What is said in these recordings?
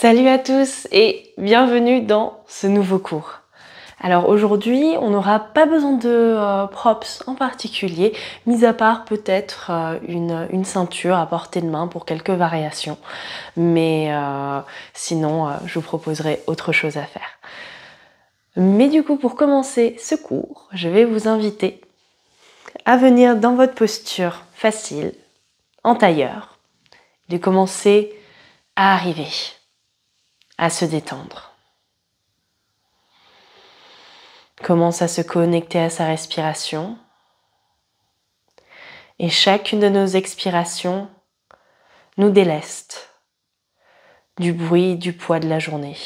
Salut à tous et bienvenue dans ce nouveau cours. Alors aujourd'hui, on n'aura pas besoin de props en particulier, mis à part peut-être une ceinture à portée de main pour quelques variations. Mais sinon, je vous proposerai autre chose à faire. Mais du coup, pour commencer ce cours, je vais vous inviter à venir dans votre posture facile, en tailleur, de commencer à arriver, à se détendre. Commence à se connecter à sa respiration. Et chacune de nos expirations nous déleste du bruit, du poids de la journée.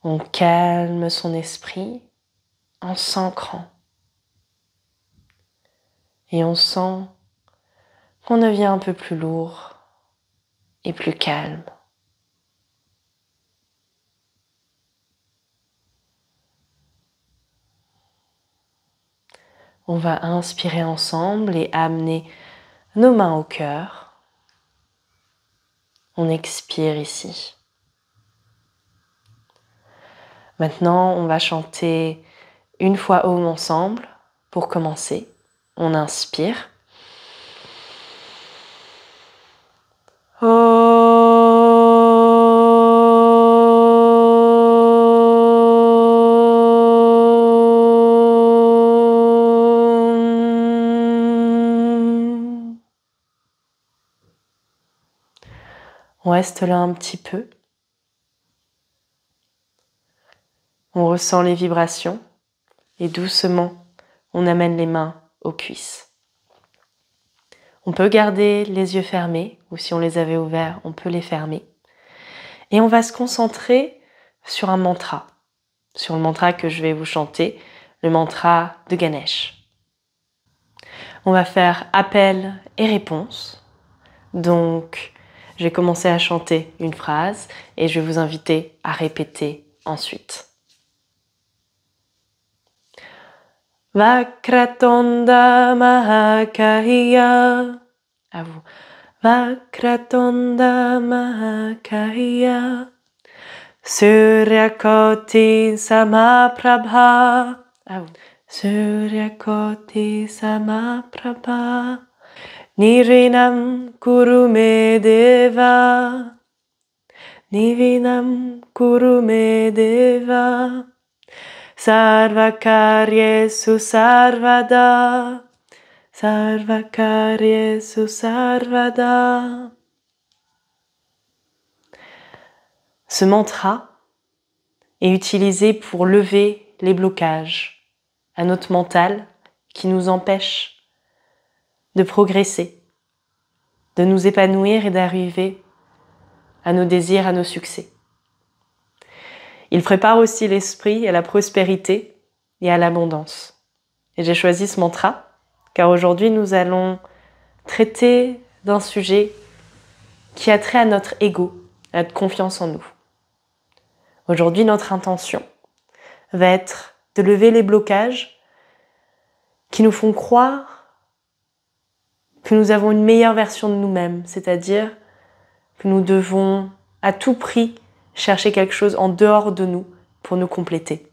On calme son esprit en s'ancrant. Et on sent qu'on devient un peu plus lourd et plus calme. On va inspirer ensemble et amener nos mains au cœur. On expire ici. Maintenant, on va chanter une fois Om ensemble pour commencer. On inspire. On reste là un petit peu. On ressent les vibrations et doucement, on amène les mains aux cuisses. On peut garder les yeux fermés ou si on les avait ouverts, on peut les fermer. Et on va se concentrer sur un mantra, sur le mantra que je vais vous chanter, le mantra de Ganesh. On va faire appel et réponse. Donc, je vais commencer à chanter une phrase et je vais vous inviter à répéter ensuite. Vakratunda Mahakaya. À vous. Vakratunda Mahakaya. Suryakoti Samaprabha. À vous. Suryakoti Samaprabha. Nirinam Kurume Deva. Nivinam Kurume Deva. Sarvakaryesu Sarvada. Sarvakaryesu Sarvada. Ce mantra est utilisé pour lever les blocages à notre mental qui nous empêchent de progresser, de nous épanouir et d'arriver à nos désirs, à nos succès. Il prépare aussi l'esprit à la prospérité et à l'abondance. Et j'ai choisi ce mantra car aujourd'hui nous allons traiter d'un sujet qui a trait à notre ego, à notre confiance en nous. Aujourd'hui, notre intention va être de lever les blocages qui nous font croire que nous avons une meilleure version de nous-mêmes, c'est-à-dire que nous devons à tout prix chercher quelque chose en dehors de nous pour nous compléter.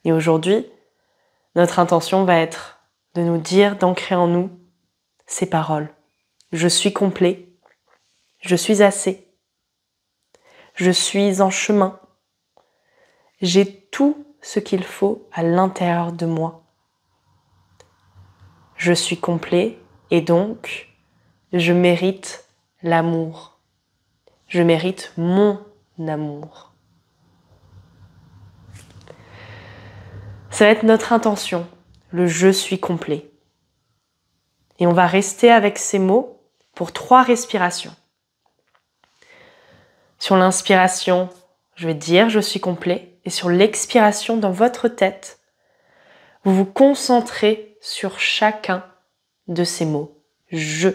Et aujourd'hui, notre intention va être de nous dire, d'ancrer en nous ces paroles. Je suis complet, je suis assez, je suis en chemin, j'ai tout ce qu'il faut à l'intérieur de moi. Je suis complet et donc je mérite l'amour. Je mérite mon amour. Ça va être notre intention, le « je suis complet ». Et on va rester avec ces mots pour 3 respirations. Sur l'inspiration, je vais dire « je suis complet » et sur l'expiration dans votre tête, vous vous concentrez sur chacun de ces mots. Je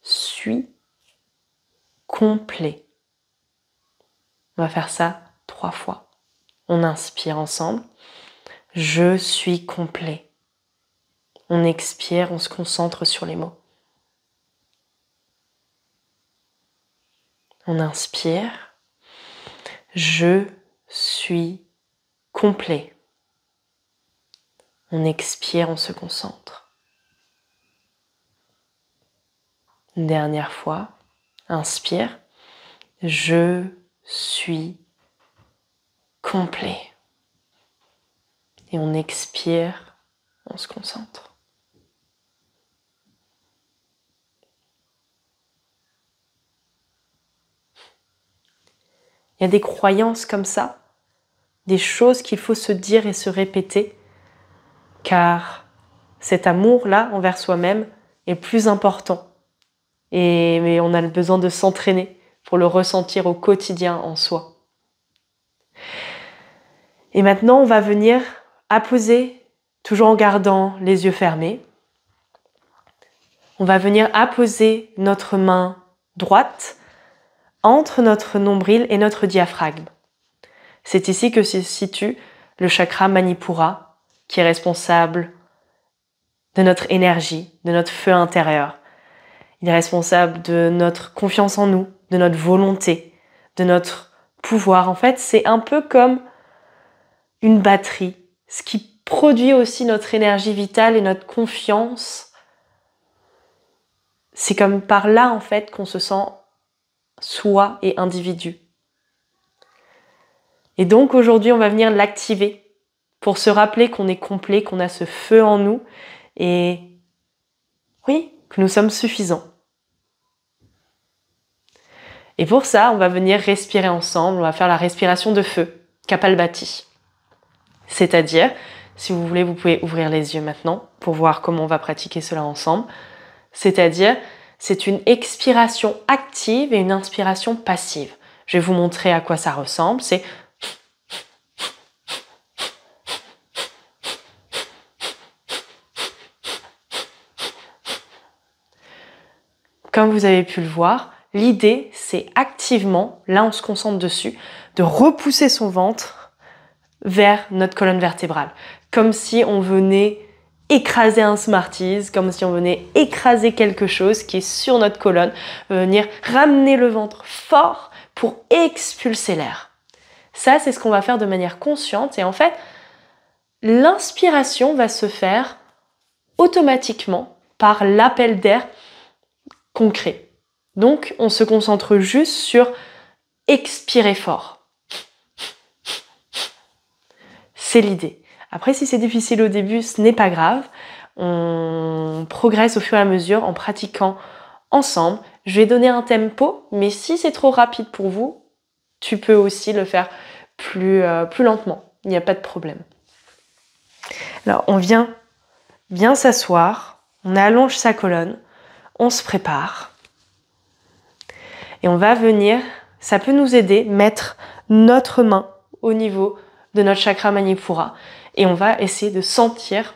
suis complet. On va faire ça 3 fois. On inspire ensemble. Je suis complet. On expire, on se concentre sur les mots. On inspire. Je suis complet. On expire, on se concentre. Une dernière fois. Inspire. Je suis complet. Et on expire, on se concentre. Il y a des croyances comme ça, des choses qu'il faut se dire et se répéter, car cet amour-là envers soi-même est plus important. Mais on a besoin de s'entraîner pour le ressentir au quotidien en soi. Et maintenant, on va venir apposer, toujours en gardant les yeux fermés, on va venir apposer notre main droite entre notre nombril et notre diaphragme. C'est ici que se situe le chakra Manipura, qui est responsable de notre énergie, de notre feu intérieur. Il est responsable de notre confiance en nous, de notre volonté, de notre pouvoir. En fait, c'est un peu comme une batterie, ce qui produit aussi notre énergie vitale et notre confiance. C'est comme par là, en fait, qu'on se sent soi et individu. Et donc, aujourd'hui, on va venir l'activer pour se rappeler qu'on est complet, qu'on a ce feu en nous et oui, que nous sommes suffisants. Et pour ça, on va venir respirer ensemble, on va faire la respiration de feu, Kapalbhati. C'est-à-dire, si vous voulez, vous pouvez ouvrir les yeux maintenant pour voir comment on va pratiquer cela ensemble. C'est-à-dire, c'est une expiration active et une inspiration passive. Je vais vous montrer à quoi ça ressemble. C'est comme vous avez pu le voir, l'idée, c'est activement, là on se concentre dessus, de repousser son ventre vers notre colonne vertébrale. Comme si on venait écraser un Smarties, comme si on venait écraser quelque chose qui est sur notre colonne, venir ramener le ventre fort pour expulser l'air. Ça, c'est ce qu'on va faire de manière consciente et en fait, l'inspiration va se faire automatiquement par l'appel d'air concret. Donc, on se concentre juste sur expirer fort. C'est l'idée. Après, si c'est difficile au début, ce n'est pas grave. On progresse au fur et à mesure en pratiquant ensemble. Je vais donner un tempo, mais si c'est trop rapide pour vous, tu peux aussi le faire plus lentement. Il n'y a pas de problème. Alors, on vient bien s'asseoir, on allonge sa colonne, on se prépare. Et on va venir, ça peut nous aider, mettre notre main au niveau de notre chakra Manipura. Et on va essayer de sentir,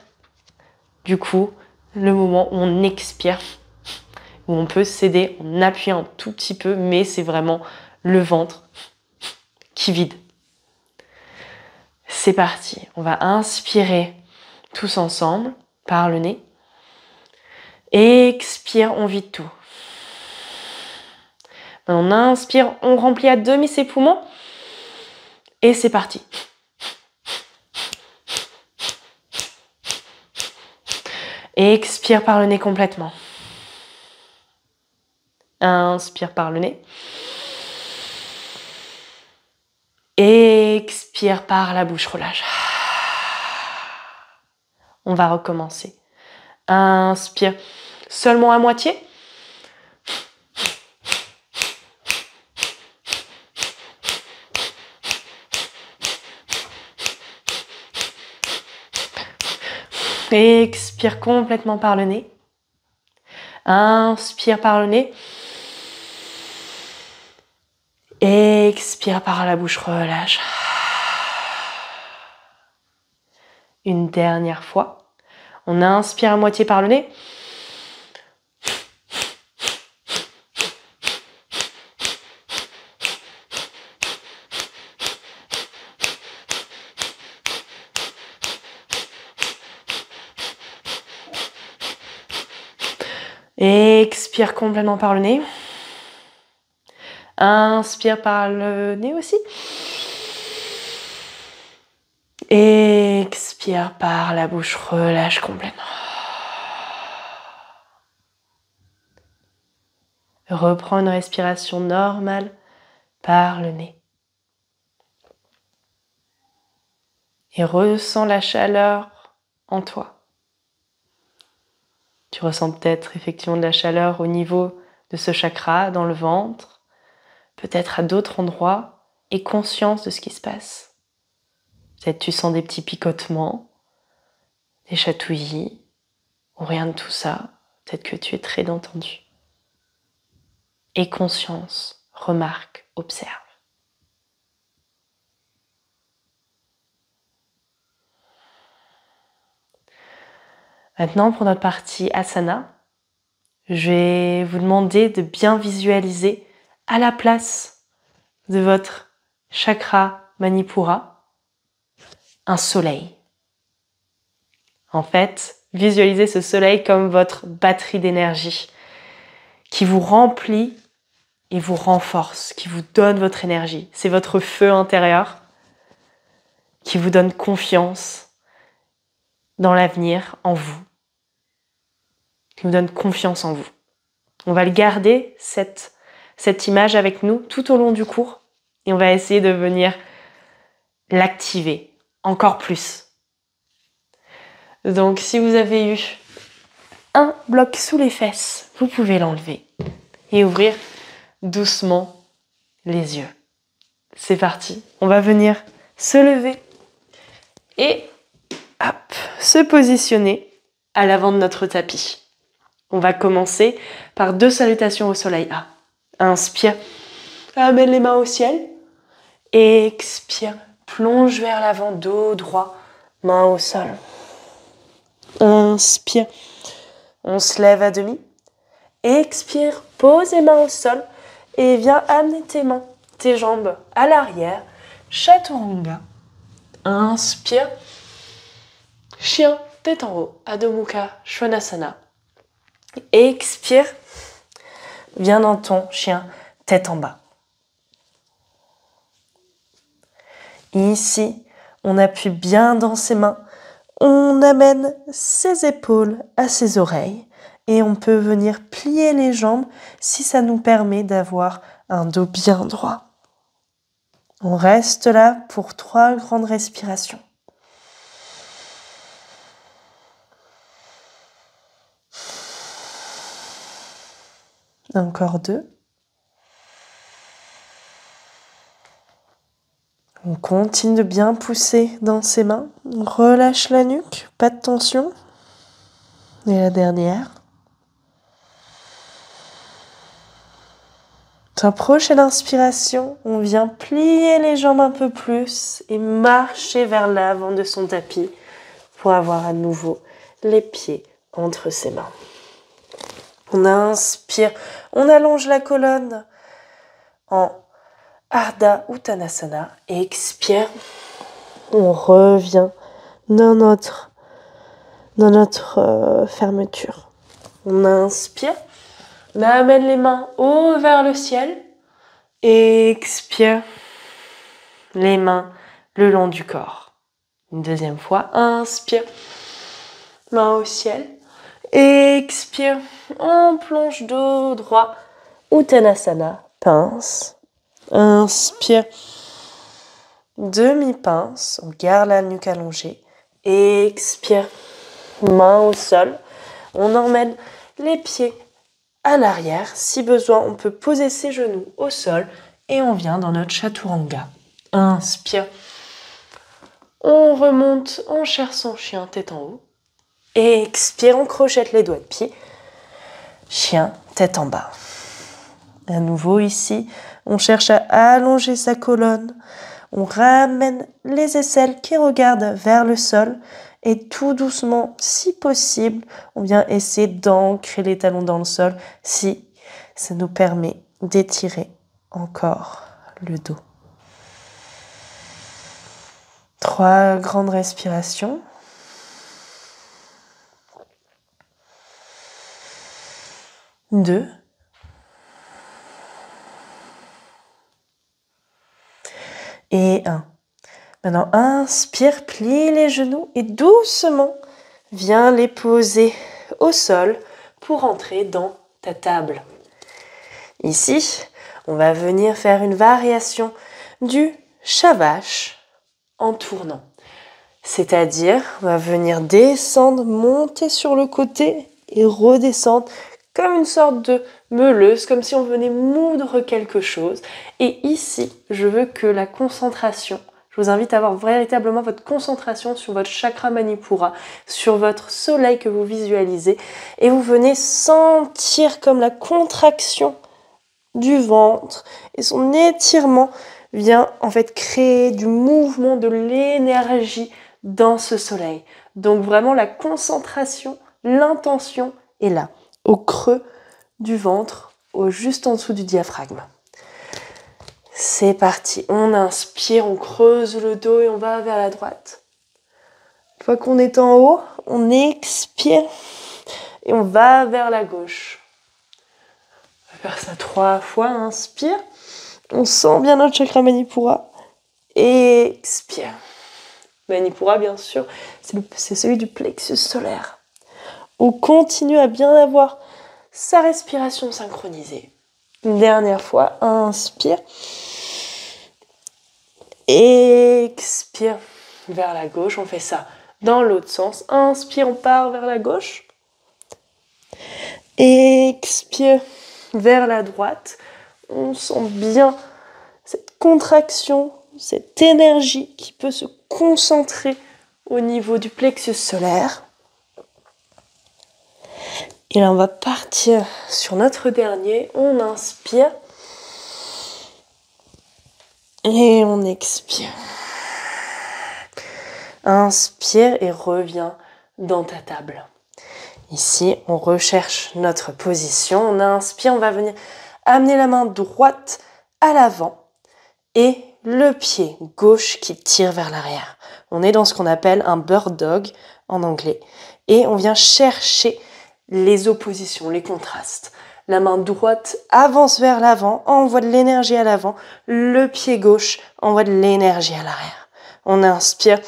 du coup, le moment où on expire, où on peut s'aider, on appuie un tout petit peu, mais c'est vraiment le ventre qui vide. C'est parti, on va inspirer tous ensemble par le nez. Expire, on vide tout. On inspire, on remplit à demi ses poumons. Et c'est parti. Expire par le nez complètement. Inspire par le nez. Expire par la bouche, relâche. On va recommencer. Inspire seulement à moitié. Expire complètement par le nez. Inspire par le nez. Expire par la bouche, relâche. Une dernière fois. On inspire à moitié par le nez. Expire complètement par le nez. Inspire par le nez aussi. Expire par la bouche, relâche complètement. Reprends une respiration normale par le nez. Et ressens la chaleur en toi. Tu ressens peut-être effectivement de la chaleur au niveau de ce chakra, dans le ventre, peut-être à d'autres endroits, et conscience de ce qui se passe. Peut-être tu sens des petits picotements, des chatouillis, ou rien de tout ça. Peut-être que tu es très détendu. Et conscience, remarque, observe. Maintenant, pour notre partie asana, je vais vous demander de bien visualiser à la place de votre chakra Manipura un soleil. En fait, visualisez ce soleil comme votre batterie d'énergie qui vous remplit et vous renforce, qui vous donne votre énergie. C'est votre feu intérieur qui vous donne confiance dans l'avenir, en vous, qui vous donne confiance en vous. On va le garder, cette image avec nous tout au long du cours et on va essayer de venir l'activer encore plus. Donc si vous avez eu un bloc sous les fesses, vous pouvez l'enlever et ouvrir doucement les yeux. C'est parti, on va venir se lever et hop, se positionner à l'avant de notre tapis. On va commencer par 2 salutations au soleil. Inspire, amène les mains au ciel. Expire, plonge vers l'avant, dos droit, main au sol. Inspire, on se lève à demi. Expire, pose les mains au sol et viens amener tes mains, tes jambes à l'arrière. Chaturanga. Inspire, chien, tête en haut, Adho Mukha Svanasana. Expire, viens dans ton chien, tête en bas. Ici, on appuie bien dans ses mains, on amène ses épaules à ses oreilles et on peut venir plier les jambes si ça nous permet d'avoir un dos bien droit. On reste là pour 3 grandes respirations. Encore 2. On continue de bien pousser dans ses mains. On relâche la nuque, pas de tension. Et la dernière. Sur la prochaine inspiration, on vient plier les jambes un peu plus et marcher vers l'avant de son tapis pour avoir à nouveau les pieds entre ses mains. On inspire, on allonge la colonne en Ardha Uttanasana et expire. On revient dans notre fermeture. On inspire, on amène les mains haut vers le ciel et expire les mains le long du corps. Une deuxième fois, inspire, main au ciel. Expire, on plonge dos droit, Uttanasana, pince. Inspire, demi-pince, on garde la nuque allongée. Expire, main au sol. On emmène les pieds à l'arrière. Si besoin, on peut poser ses genoux au sol et on vient dans notre Chaturanga. Inspire, on remonte, on cherche son chien tête en haut. Expire, on crochette les doigts de pied. Chien, tête en bas. À nouveau ici, on cherche à allonger sa colonne. On ramène les aisselles qui regardent vers le sol. Et tout doucement, si possible, on vient essayer d'ancrer les talons dans le sol si ça nous permet d'étirer encore le dos. 3 grandes respirations. Deux. Maintenant, inspire, plie les genoux et doucement, viens les poser au sol pour entrer dans ta table. Ici, on va venir faire une variation du Shavash en tournant. C'est-à-dire, on va venir descendre, monter sur le côté et redescendre comme une sorte de meuleuse, comme si on venait moudre quelque chose. Et ici, je veux que la concentration, je vous invite à avoir véritablement votre concentration sur votre chakra Manipura, sur votre soleil que vous visualisez, et vous venez sentir comme la contraction du ventre et son étirement vient en fait créer du mouvement, de l'énergie dans ce soleil. Donc vraiment la concentration, l'intention est là, au creux du ventre, juste en dessous du diaphragme. C'est parti, on inspire, on creuse le dos et on va vers la droite. Une fois qu'on est en haut, on expire et on va vers la gauche. On va faire ça 3 fois, inspire. On sent bien notre chakra Manipura. Expire. Manipura, bien sûr, c'est celui du plexus solaire. On continue à bien avoir sa respiration synchronisée. Une dernière fois, inspire. Expire vers la gauche. On fait ça dans l'autre sens. Inspire, on part vers la gauche. Expire vers la droite. On sent bien cette contraction, cette énergie qui peut se concentrer au niveau du plexus solaire. Et là, on va partir sur notre dernier. On inspire. Et on expire. Inspire et reviens dans ta table. Ici, on recherche notre position. On inspire, on va venir amener la main droite à l'avant et le pied gauche qui tire vers l'arrière. On est dans ce qu'on appelle un bird dog en anglais. Et on vient chercher les oppositions, les contrastes. La main droite avance vers l'avant, envoie de l'énergie à l'avant. Le pied gauche envoie de l'énergie à l'arrière. On inspire,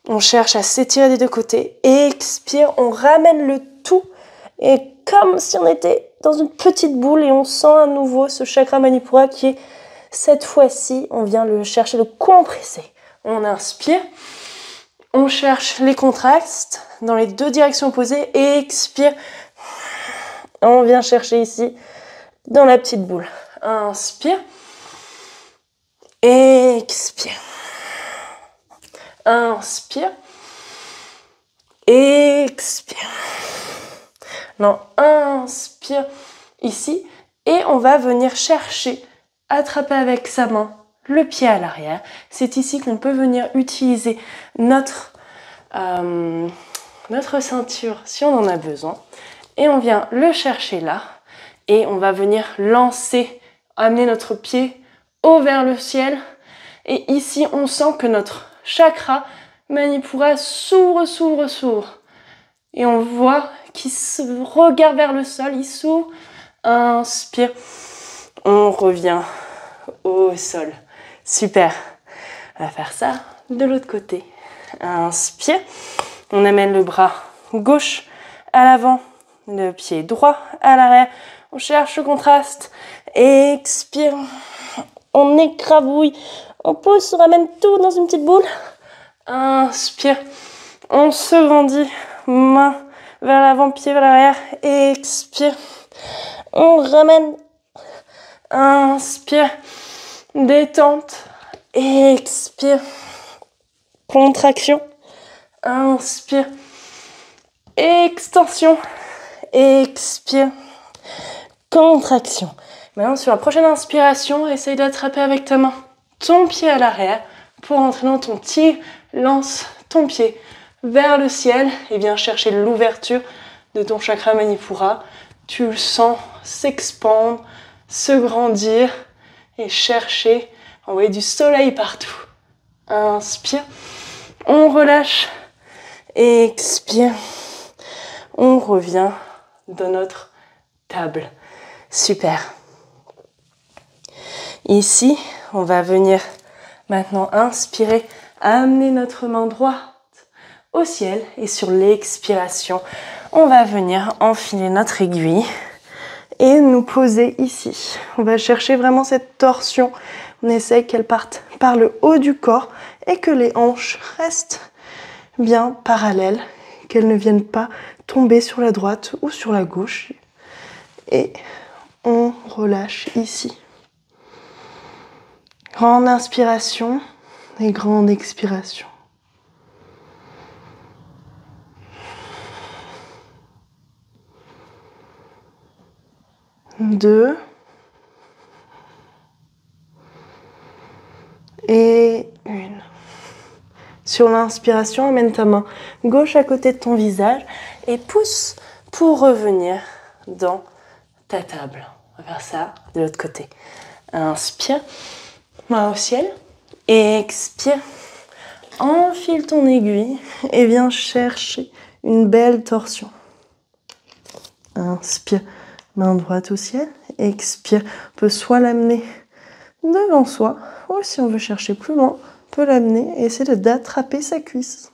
on cherche à s'étirer des deux côtés. Expire, on ramène le tout. Et comme si on était dans une petite boule et on sent à nouveau ce chakra Manipura qui est, cette fois-ci, on vient le chercher, le compresser. On inspire, on cherche les contrastes dans les deux directions opposées. Expire. On vient chercher ici, dans la petite boule. Inspire. Expire. Inspire. Expire. Non, inspire ici. Et on va venir chercher, attraper avec sa main le pied à l'arrière. C'est ici qu'on peut venir utiliser notre ceinture si on en a besoin. Et on vient le chercher là. Et on va venir lancer, amener notre pied haut vers le ciel. Et ici, on sent que notre chakra Manipura s'ouvre, s'ouvre, s'ouvre. Et on voit qu'il se regarde vers le sol, il s'ouvre. Inspire. On revient au sol. Super. On va faire ça de l'autre côté. Inspire. On amène le bras gauche à l'avant. Le pied droit à l'arrière. On cherche le contraste. Expire. On écrabouille. On pousse, on ramène tout dans une petite boule. Inspire. On se grandit. Main vers l'avant, pied vers l'arrière. Expire. On ramène. Inspire. Détente. Expire. Contraction. Inspire. Extension. Expire. Contraction. Maintenant, sur la prochaine inspiration, essaye d'attraper avec ta main ton pied à l'arrière pour entrer dans ton tigre. Lance ton pied vers le ciel et viens chercher l'ouverture de ton chakra Manipura. Tu le sens s'expandre, se grandir et chercher, envoyer du soleil partout. Inspire. On relâche. Expire. On revient dans notre table. Super. Ici, on va venir Maintenant, inspirez, amenez notre main droite au ciel. Et sur l'expiration, on va venir enfiler notre aiguille et nous poser ici. On va chercher vraiment cette torsion. On essaye qu'elle parte par le haut du corps et que les hanches restent bien parallèles, qu'elles ne viennent pas tomber sur la droite ou sur la gauche. Et on relâche ici. Grande inspiration et grande expiration. Deux. Et une. Sur l'inspiration, amène ta main gauche à côté de ton visage et pousse pour revenir dans ta table. On va faire ça de l'autre côté. Inspire, main au ciel. Expire, enfile ton aiguille et viens chercher une belle torsion. Inspire, main droite au ciel. Expire, on peut soit l'amener devant soi, ou si on veut chercher plus loin, on peut l'amener et essayer d'attraper sa cuisse.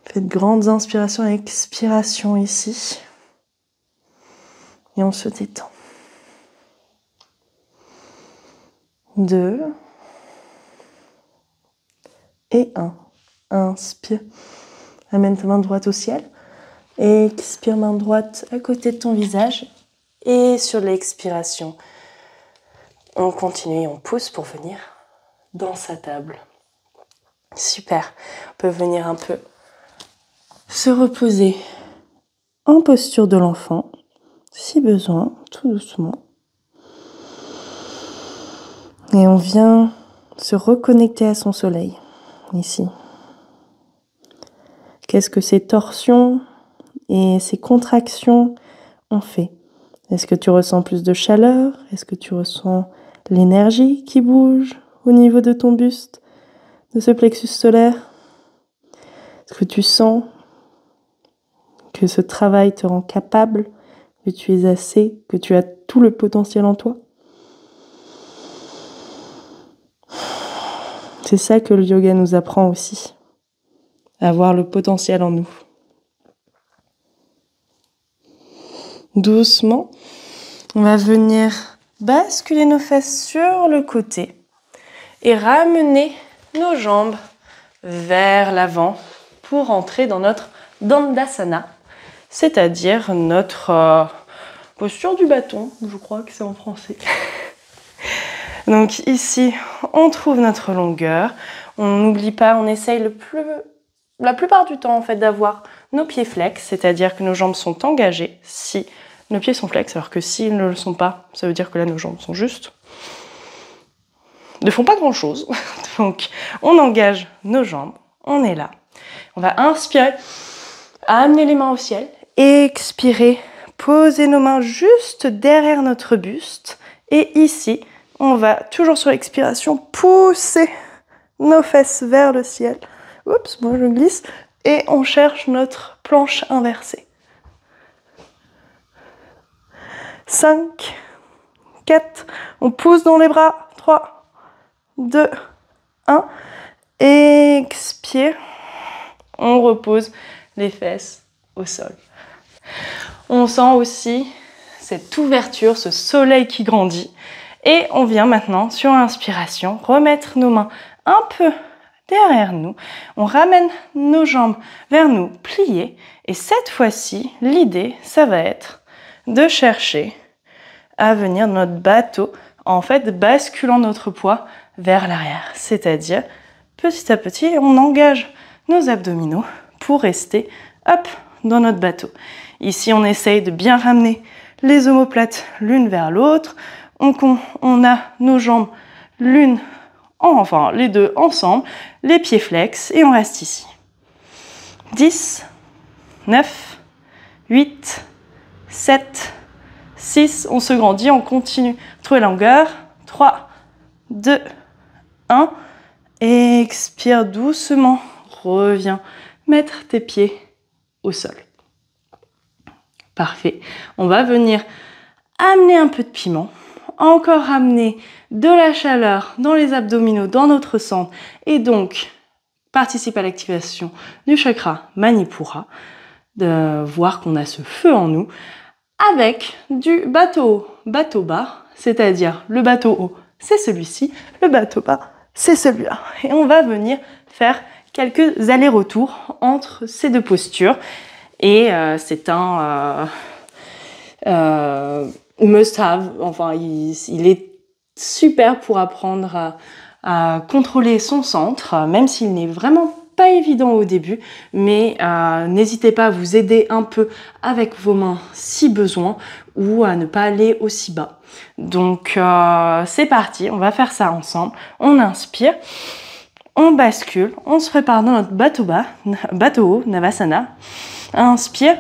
Faites grandes inspirations et expirations ici. Et on se détend. 2 et 1. Inspire. Amène ta main droite au ciel. Expire, main droite à côté de ton visage. Et sur l'expiration, on continue et on pousse pour venir dans sa table. Super. On peut venir un peu se reposer en posture de l'enfant, si besoin, tout doucement. Et on vient se reconnecter à son soleil, ici. Qu'est-ce que ces torsions et ces contractions ont fait? Est-ce que tu ressens plus de chaleur? Est-ce que tu ressens l'énergie qui bouge au niveau de ton buste, de ce plexus solaire? Est-ce que tu sens que ce travail te rend capable, que tu es assez, que tu as tout le potentiel en toi? C'est ça que le yoga nous apprend aussi, à avoir le potentiel en nous. Doucement, on va venir basculer nos fesses sur le côté et ramener nos jambes vers l'avant pour entrer dans notre Dandasana, c'est-à-dire notre posture du bâton, je crois que c'est en français. Donc ici, on trouve notre longueur. On n'oublie pas, on essaye la plupart du temps en fait d'avoir nos pieds flex, c'est-à-dire que nos jambes sont engagées si nos pieds sont flex, alors que s'ils ne le sont pas, ça veut dire que là nos jambes sont justes. Ne font pas grand-chose. Donc on engage nos jambes, on est là. On va inspirer, amener les mains au ciel, expirer, poser nos mains juste derrière notre buste et ici, on va, toujours sur l'expiration, pousser nos fesses vers le ciel. Oups, moi je glisse. Et on cherche notre planche inversée. 5, 4, on pousse dans les bras. 3, 2, 1. Expire. On repose les fesses au sol. On sent aussi cette ouverture, ce soleil qui grandit. Et on vient maintenant, sur l'inspiration, remettre nos mains un peu derrière nous. On ramène nos jambes vers nous, pliées. Et cette fois-ci, l'idée, ça va être de chercher à venir dans notre bateau, en fait, basculant notre poids vers l'arrière. C'est-à-dire, petit à petit, on engage nos abdominaux pour rester, hop, dans notre bateau. Ici, on essaye de bien ramener les omoplates l'une vers l'autre. On a nos jambes les deux ensemble, les pieds flex et on reste ici. 10, 9, 8, 7, 6, on se grandit, on continue. Trouver la longueur. 3, 2, 1. Expire doucement, reviens mettre tes pieds au sol. Parfait. On va venir amener un peu de piment, encore amener de la chaleur dans les abdominaux, dans notre centre, et donc participe à l'activation du chakra Manipura, de voir qu'on a ce feu en nous, avec du bateau bas, c'est-à-dire le bateau haut, c'est celui-ci, le bateau bas, c'est celui-là. Et on va venir faire quelques allers-retours entre ces deux postures. Et c'est un must-have, enfin il est super pour apprendre à contrôler son centre, même s'il n'est vraiment pas évident au début, mais n'hésitez pas à vous aider un peu avec vos mains si besoin, ou à ne pas aller aussi bas. Donc c'est parti, on va faire ça ensemble. On inspire, on bascule, on se prépare dans notre bateau haut, Navasana. Inspire,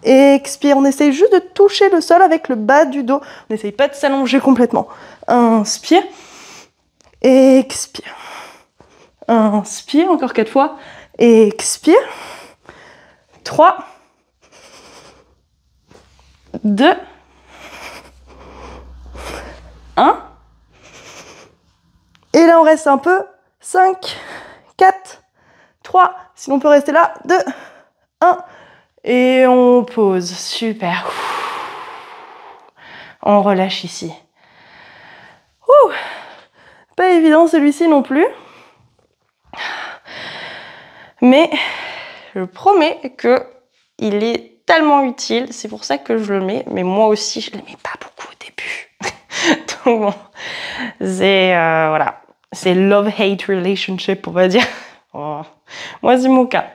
expire, on essaye juste de toucher le sol avec le bas du dos, on n'essaye pas de s'allonger complètement. Inspire, expire. Inspire, encore 4 fois. Expire. 3, 2, 1. Et là, on reste un peu. 5, 4, 3. Si on peut rester là. 2, 1. Et on pose. Super. On relâche ici. Pas évident celui-ci non plus. Mais je promets qu'il est tellement utile. C'est pour ça que je le mets. Mais moi aussi, je ne le mets pas beaucoup au début. Donc bon, c'est voilà. C'est love-hate relationship, on va dire. Oh. Moi, c'est mon cas.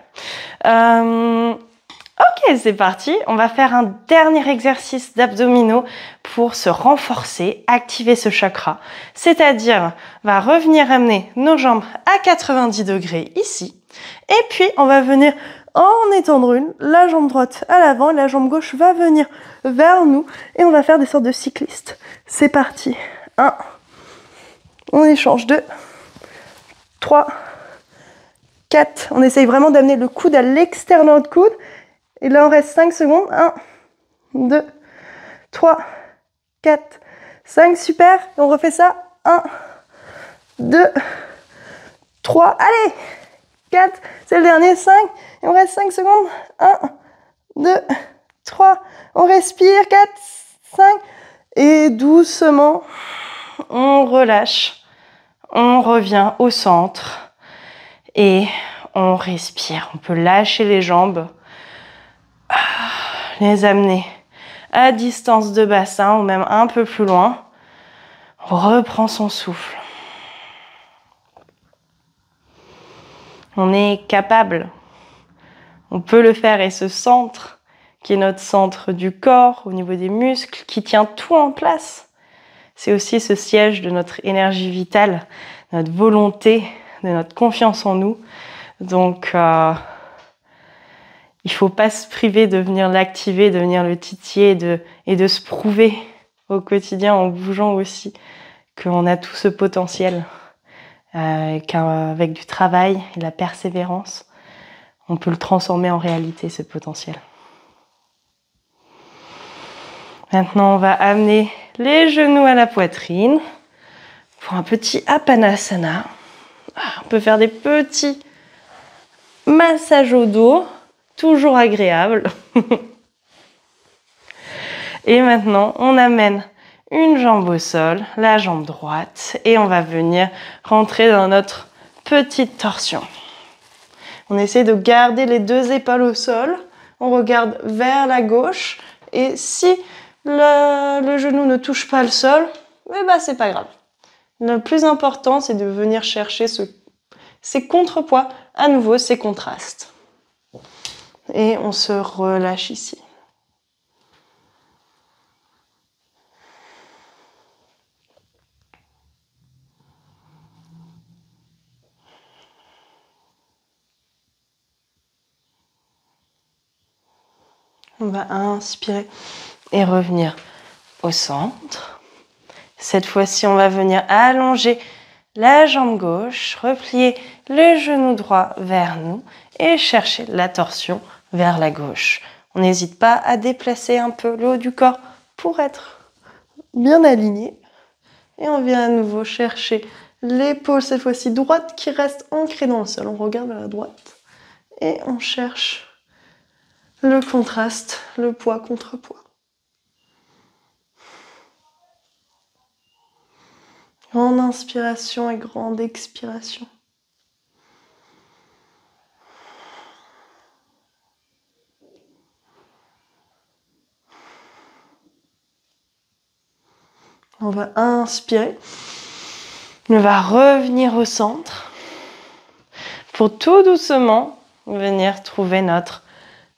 Ok, c'est parti. On va faire un dernier exercice d'abdominaux pour se renforcer, activer ce chakra. C'est-à-dire, on va revenir amener nos jambes à 90 degrés ici. Et puis, on va venir en étendre une. La jambe droite à l'avant, la jambe gauche va venir vers nous. Et on va faire des sortes de cyclistes. C'est parti. 1. On échange 2. 3. 4. On essaye vraiment d'amener le coude à l'extérieur de coude. Et là, on reste 5 secondes. 1, 2, 3, 4, 5. Super. Et on refait ça. 1, 2, 3. Allez. 4. C'est le dernier. 5. Et on reste 5 secondes. 1, 2, 3. On respire. 4, 5. Et doucement, on relâche. On revient au centre. Et on respire. On peut lâcher les jambes. Les amener à distance de bassin ou même un peu plus loin. On reprend son souffle. On est capable. On peut le faire et ce centre, qui est notre centre du corps, au niveau des muscles, qui tient tout en place, c'est aussi ce siège de notre énergie vitale, de notre volonté, de notre confiance en nous. Donc, il ne faut pas se priver de venir l'activer, de venir le titiller et de se prouver au quotidien en bougeant aussi qu'on a tout ce potentiel, qu'avec du travail et de la persévérance, on peut le transformer en réalité, ce potentiel. Maintenant, on va amener les genoux à la poitrine pour un petit Apanasana. On peut faire des petits massages au dos, toujours agréable. Et maintenant, on amène une jambe au sol, la jambe droite, et on va venir rentrer dans notre petite torsion. On essaie de garder les 2 épaules au sol, on regarde vers la gauche, et si le genou ne touche pas le sol, eh ben c'est pas grave. Le plus important, c'est de venir chercher ces contrepoids, à nouveau ces contrastes. Et on se relâche ici. On va inspirer et revenir au centre. Cette fois-ci, on va venir allonger la jambe gauche, replier le genou droit vers nous et chercher la torsion vers la gauche. On n'hésite pas à déplacer un peu le haut du corps pour être bien alignés. Et on vient à nouveau chercher l'épaule, cette fois-ci droite, qui reste ancrée dans le sol. On regarde vers la droite et on cherche le contraste, le poids contre poids. Grande inspiration et grande expiration. On va inspirer. On va revenir au centre pour tout doucement venir trouver notre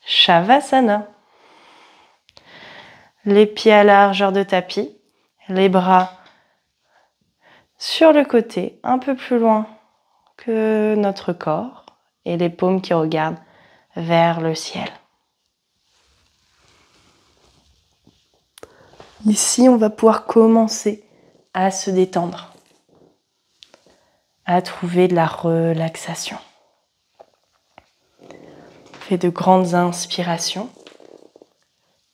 Shavasana. Les pieds à la largeur de tapis, les bras sur le côté, un peu plus loin que notre corps et les paumes qui regardent vers le ciel. Ici, on va pouvoir commencer à se détendre, à trouver de la relaxation. On fait de grandes inspirations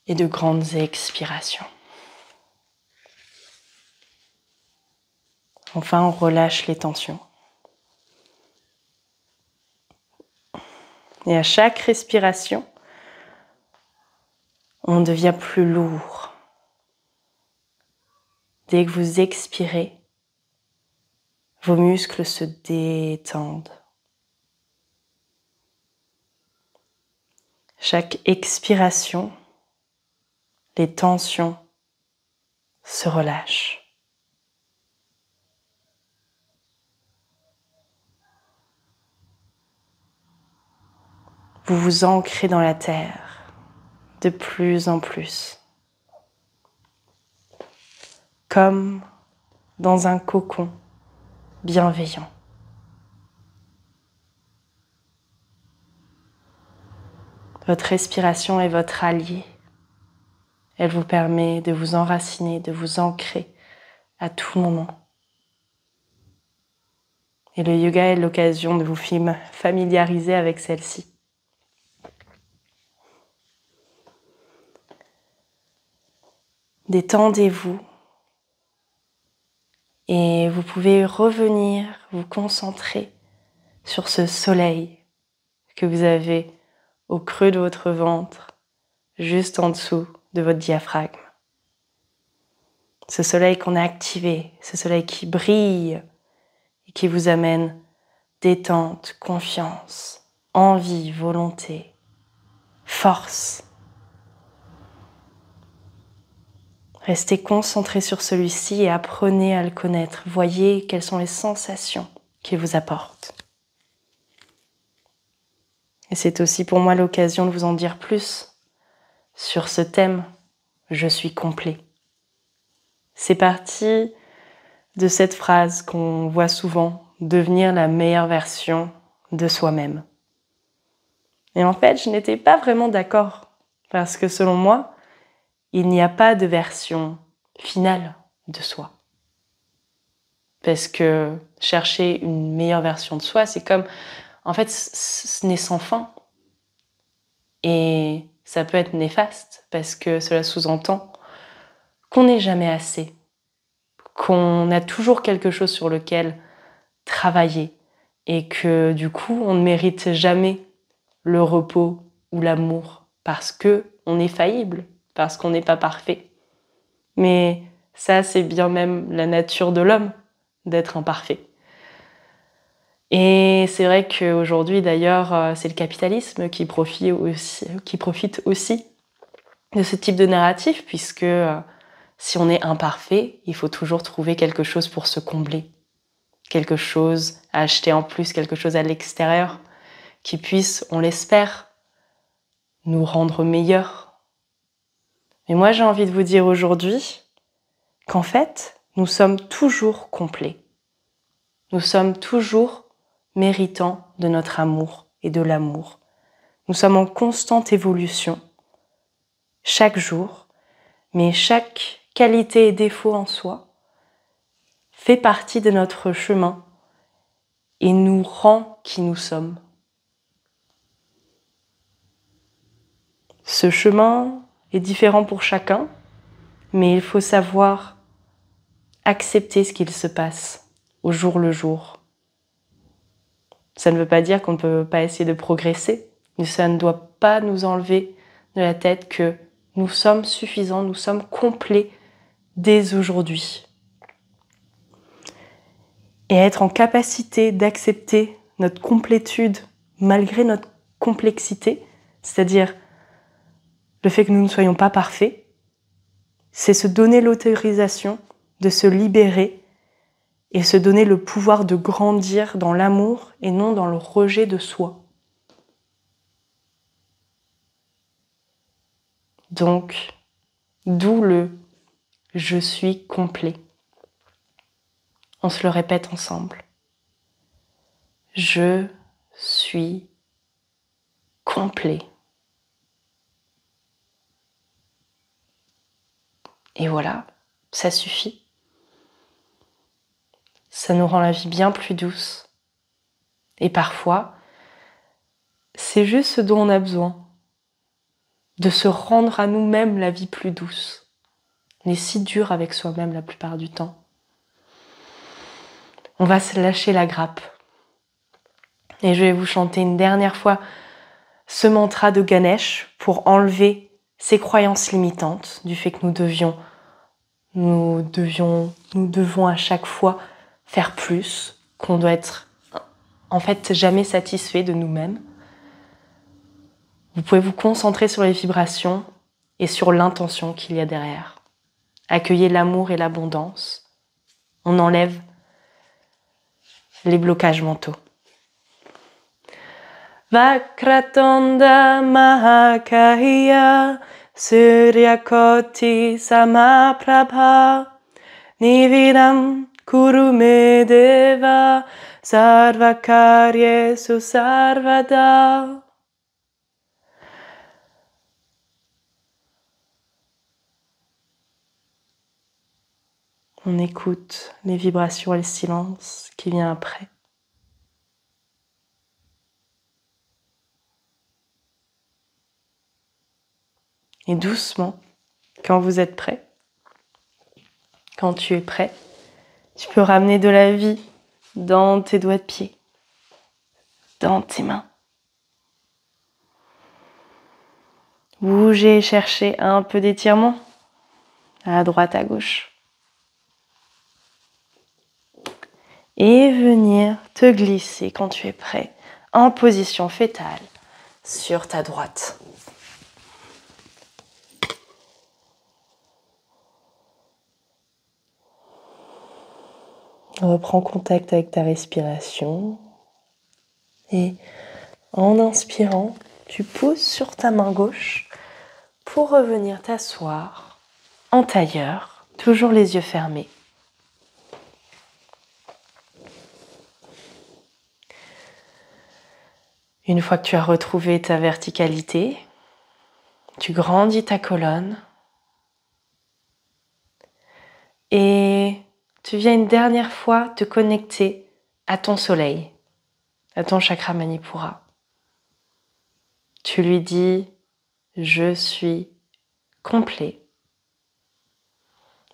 et de grandes expirations. Enfin, on relâche les tensions. Et à chaque respiration, on devient plus lourd. Dès que vous expirez, vos muscles se détendent. Chaque expiration, les tensions se relâchent. Vous vous ancrez dans la terre de plus en plus, comme dans un cocon bienveillant. Votre respiration est votre allié. Elle vous permet de vous enraciner, de vous ancrer à tout moment. Et le yoga est l'occasion de vous familiariser avec celle-ci. Détendez-vous et vous pouvez revenir vous concentrer sur ce soleil que vous avez au creux de votre ventre, juste en dessous de votre diaphragme. Ce soleil qu'on a activé, ce soleil qui brille et qui vous amène détente, confiance, envie, volonté, force. Restez concentré sur celui-ci et apprenez à le connaître. Voyez quelles sont les sensations qu'il vous apporte. Et c'est aussi pour moi l'occasion de vous en dire plus sur ce thème « Je suis complet ». C'est parti de cette phrase qu'on voit souvent, devenir la meilleure version de soi-même. Et en fait, je n'étais pas vraiment d'accord, parce que selon moi, il n'y a pas de version finale de soi. Parce que chercher une meilleure version de soi, c'est comme, en fait, ce n'est sans fin. Et ça peut être néfaste, parce que cela sous-entend qu'on n'est jamais assez, qu'on a toujours quelque chose sur lequel travailler, et que du coup, on ne mérite jamais le repos ou l'amour, parce qu'on est faillible, parce qu'on n'est pas parfait. Mais ça, c'est bien même la nature de l'homme, d'être imparfait. Et c'est vrai qu'aujourd'hui, d'ailleurs, c'est le capitalisme qui profite aussi de ce type de narratif, puisque si on est imparfait, il faut toujours trouver quelque chose pour se combler, quelque chose à acheter en plus, quelque chose à l'extérieur, qui puisse, on l'espère, nous rendre meilleurs. Mais moi, j'ai envie de vous dire aujourd'hui qu'en fait, nous sommes toujours complets. Nous sommes toujours méritants de notre amour et de l'amour. Nous sommes en constante évolution, chaque jour, mais chaque qualité et défaut en soi fait partie de notre chemin et nous rend qui nous sommes. Ce chemin est différent pour chacun, mais il faut savoir accepter ce qu'il se passe au jour le jour. Ça ne veut pas dire qu'on ne peut pas essayer de progresser, mais ça ne doit pas nous enlever de la tête que nous sommes suffisants, nous sommes complets dès aujourd'hui. Et être en capacité d'accepter notre complétude malgré notre complexité, c'est-à-dire le fait que nous ne soyons pas parfaits, c'est se donner l'autorisation de se libérer et se donner le pouvoir de grandir dans l'amour et non dans le rejet de soi. Donc, d'où le « je suis complet ». On se le répète ensemble. Je suis complet. Et voilà, ça suffit. Ça nous rend la vie bien plus douce. Et parfois, c'est juste ce dont on a besoin. De se rendre à nous-mêmes la vie plus douce. On est si dur avec soi-même la plupart du temps. On va se lâcher la grappe. Et je vais vous chanter une dernière fois ce mantra de Ganesh pour enlever ces croyances limitantes du fait que nous devons à chaque fois faire plus, qu'on doit être en fait jamais satisfait de nous-mêmes. Vous pouvez vous concentrer sur les vibrations et sur l'intention qu'il y a derrière. Accueillez l'amour et l'abondance. On enlève les blocages mentaux. Vakratanda Mahakaya Suryakoti Samaprabha Nividam Kurumedeva Sarvakaryesu Sarvada. On écoute les vibrations et le silence qui vient après. Et doucement, quand vous êtes prêt, quand tu es prêt, tu peux ramener de la vie dans tes doigts de pied, dans tes mains. Bouger et chercher un peu d'étirement, à droite, à gauche. Et venir te glisser quand tu es prêt, en position fétale, sur ta droite. Reprends contact avec ta respiration et en inspirant, tu poses sur ta main gauche pour revenir t'asseoir en tailleur, toujours les yeux fermés. Une fois que tu as retrouvé ta verticalité, tu grandis ta colonne et tu viens une dernière fois te connecter à ton soleil, à ton chakra Manipura. Tu lui dis « Je suis complet ».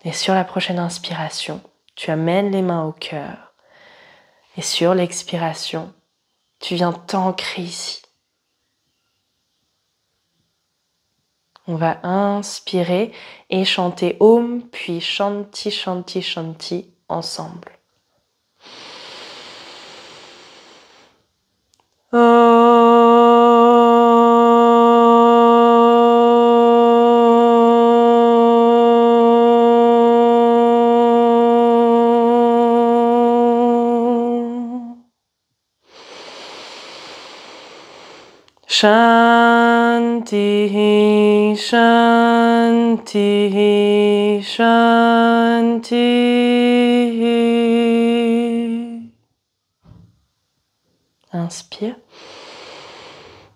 Et sur la prochaine inspiration, tu amènes les mains au cœur. Et sur l'expiration, tu viens t'ancrer ici. On va inspirer et chanter Om, puis Shanti, Shanti, Shanti ensemble. Shanti, Shanti, Shanti. Inspire.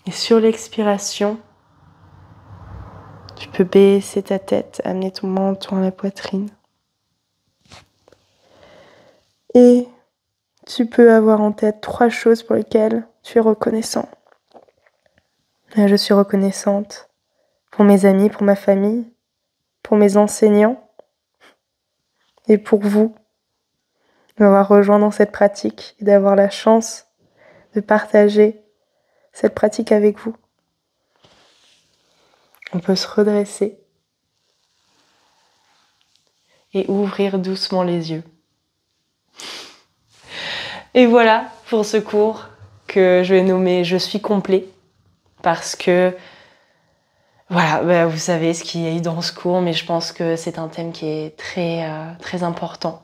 Et sur l'expiration, tu peux baisser ta tête, amener ton menton à la poitrine. Et tu peux avoir en tête 3 choses pour lesquelles tu es reconnaissant. Je suis reconnaissante pour mes amis, pour ma famille, pour mes enseignants et pour vous, de m'avoir rejoint dans cette pratique et d'avoir la chance de partager cette pratique avec vous. On peut se redresser et ouvrir doucement les yeux. Et voilà pour ce cours que je vais nommer « Je suis complet » parce que voilà, vous savez ce qu'il y a eu dans ce cours, mais je pense que c'est un thème qui est très important.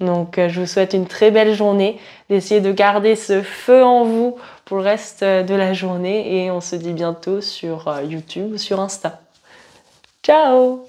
Donc je vous souhaite une très belle journée, d'essayer de garder ce feu en vous pour le reste de la journée et on se dit bientôt sur YouTube ou sur Insta. Ciao!